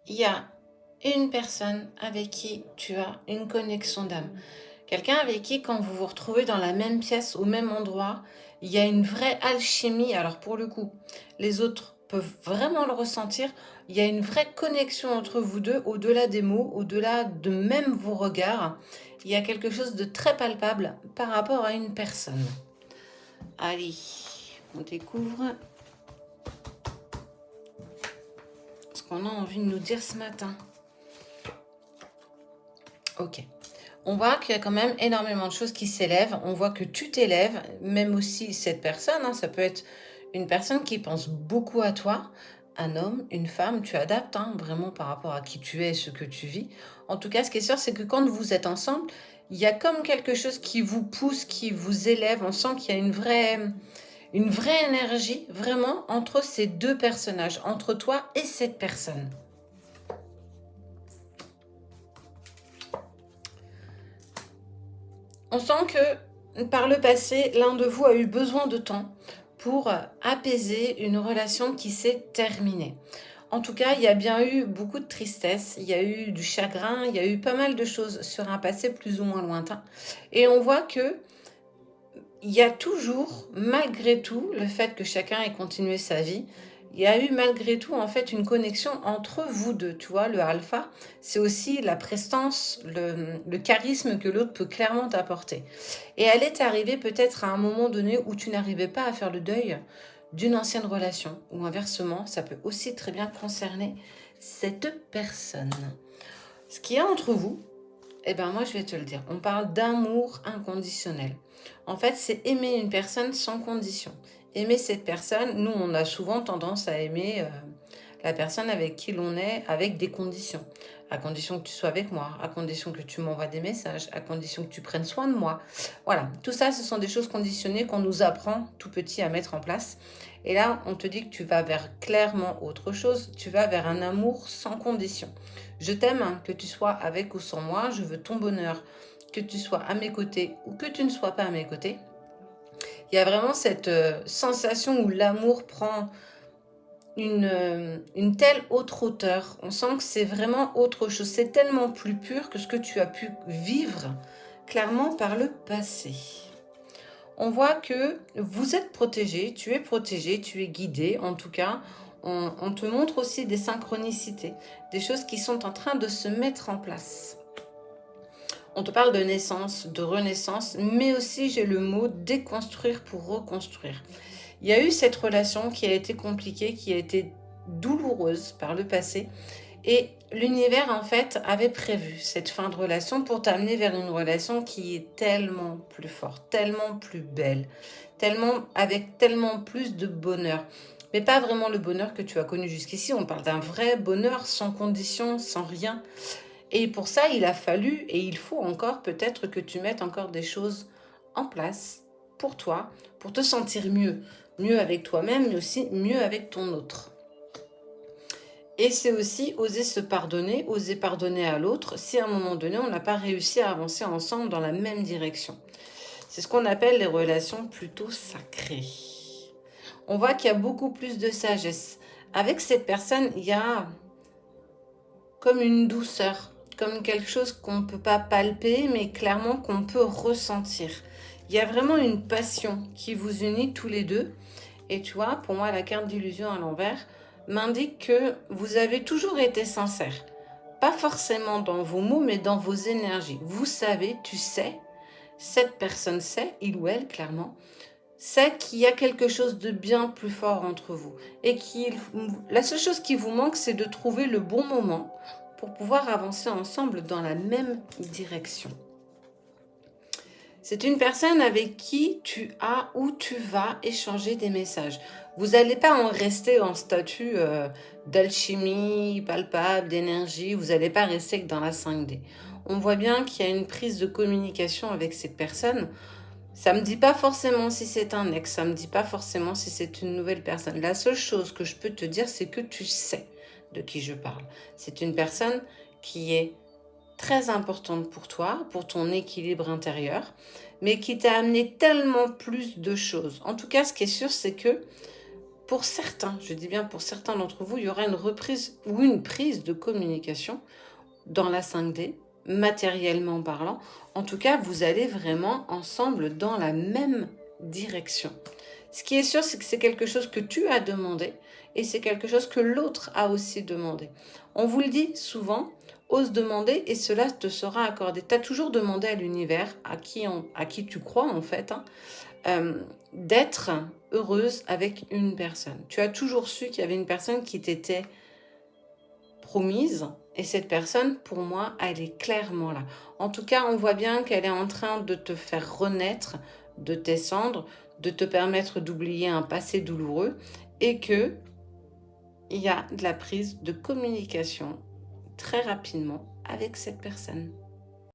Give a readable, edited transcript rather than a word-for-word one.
il y a une personne avec qui tu as une connexion d'âme. Quelqu'un avec qui, quand vous vous retrouvez dans la même pièce, au même endroit, il y a une vraie alchimie. Alors pour le coup, les autres peuvent vraiment le ressentir. Il y a une vraie connexion entre vous deux, au-delà des mots, au-delà de même vos regards. Il y a quelque chose de très palpable par rapport à une personne. Allez, on découvre ce qu'on a envie de nous dire ce matin. Ok. On voit qu'il y a quand même énormément de choses qui s'élèvent. On voit que tu t'élèves, même aussi cette personne. Ça peut être une personne qui pense beaucoup à toi, un homme, une femme. Tu adaptes vraiment par rapport à qui tu es et ce que tu vis. En tout cas, ce qui est sûr, c'est que quand vous êtes ensemble, il y a comme quelque chose qui vous pousse, qui vous élève. On sent qu'il y a une vraie énergie, vraiment, entre ces deux personnages, entre toi et cette personne. On sent que par le passé, l'un de vous a eu besoin de temps pour apaiser une relation qui s'est terminée. En tout cas, il y a bien eu beaucoup de tristesse, il y a eu du chagrin, il y a eu pas mal de choses sur un passé plus ou moins lointain. Et on voit que il y a toujours, malgré tout, le fait que chacun ait continué sa vie, il y a eu malgré tout en fait une connexion entre vous deux. Tu vois, le alpha, c'est aussi la prestance, le charisme que l'autre peut clairement t'apporter. Et elle est arrivée peut-être à un moment donné où tu n'arrivais pas à faire le deuil d'une ancienne relation. Ou inversement, ça peut aussi très bien concerner cette personne. Ce qu'il y a entre vous, eh ben moi je vais te le dire, on parle d'amour inconditionnel. En fait, c'est aimer une personne sans condition. Aimer cette personne, nous on a souvent tendance à aimer la personne avec qui l'on est avec des conditions. À condition que tu sois avec moi, à condition que tu m'envoies des messages, à condition que tu prennes soin de moi. Voilà, tout ça ce sont des choses conditionnées qu'on nous apprend tout petit à mettre en place. Et là, on te dit que tu vas vers clairement autre chose, tu vas vers un amour sans condition. Je t'aime, que tu sois avec ou sans moi, je veux ton bonheur, que tu sois à mes côtés ou que tu ne sois pas à mes côtés. Il y a vraiment cette sensation où l'amour prend une telle autre hauteur. On sent que c'est vraiment autre chose. C'est tellement plus pur que ce que tu as pu vivre clairement par le passé. On voit que vous êtes protégé, tu es guidé en tout cas. On te montre aussi des synchronicités, des choses qui sont en train de se mettre en place. On te parle de naissance, de renaissance, mais aussi j'ai le mot déconstruire pour reconstruire. Il y a eu cette relation qui a été compliquée, qui a été douloureuse par le passé. Et l'univers, en fait, avait prévu cette fin de relation pour t'amener vers une relation qui est tellement plus forte, tellement plus belle, avec tellement plus de bonheur. Mais pas vraiment le bonheur que tu as connu jusqu'ici. On parle d'un vrai bonheur sans condition, sans rien. Et pour ça, il a fallu et il faut encore peut-être que tu mettes encore des choses en place pour toi, pour te sentir mieux. Mieux avec toi-même, mais aussi mieux avec ton autre. Et c'est aussi oser se pardonner, oser pardonner à l'autre si à un moment donné, on n'a pas réussi à avancer ensemble dans la même direction. C'est ce qu'on appelle les relations plutôt sacrées. On voit qu'il y a beaucoup plus de sagesse. Avec cette personne, il y a comme une douceur, comme quelque chose qu'on ne peut pas palper, mais clairement qu'on peut ressentir. Il y a vraiment une passion qui vous unit tous les deux. Et tu vois, pour moi, la carte d'illusion à l'envers m'indique que vous avez toujours été sincère. Pas forcément dans vos mots, mais dans vos énergies. Vous savez, tu sais, cette personne sait, il ou elle, clairement, sait qu'il y a quelque chose de bien plus fort entre vous. Et la seule chose qui vous manque, c'est de trouver le bon moment pour pouvoir avancer ensemble dans la même direction. C'est une personne avec qui tu as ou tu vas échanger des messages. Vous n'allez pas en rester en statut d'alchimie palpable, d'énergie. Vous n'allez pas rester que dans la 5D. On voit bien qu'il y a une prise de communication avec cette personne. Ça ne me dit pas forcément si c'est un ex, ça ne me dit pas forcément si c'est une nouvelle personne. La seule chose que je peux te dire, c'est que tu sais de qui je parle. C'est une personne qui est très importante pour toi, pour ton équilibre intérieur, mais qui t'a amené tellement plus de choses. En tout cas, ce qui est sûr, c'est que pour certains, je dis bien pour certains d'entre vous, il y aura une reprise ou une prise de communication dans la 5D, matériellement parlant. En tout cas, vous allez vraiment ensemble dans la même direction. Ce qui est sûr, c'est que c'est quelque chose que tu as demandé et c'est quelque chose que l'autre a aussi demandé. On vous le dit souvent, ose demander et cela te sera accordé. Tu as toujours demandé à l'univers, à qui tu crois en fait, hein, d'être heureuse avec une personne. Tu as toujours su qu'il y avait une personne qui t'était promise et cette personne, pour moi, elle est clairement là. En tout cas, on voit bien qu'elle est en train de te faire renaître de tes cendres, de te permettre d'oublier un passé douloureux et que il y a de la prise de communication très rapidement avec cette personne.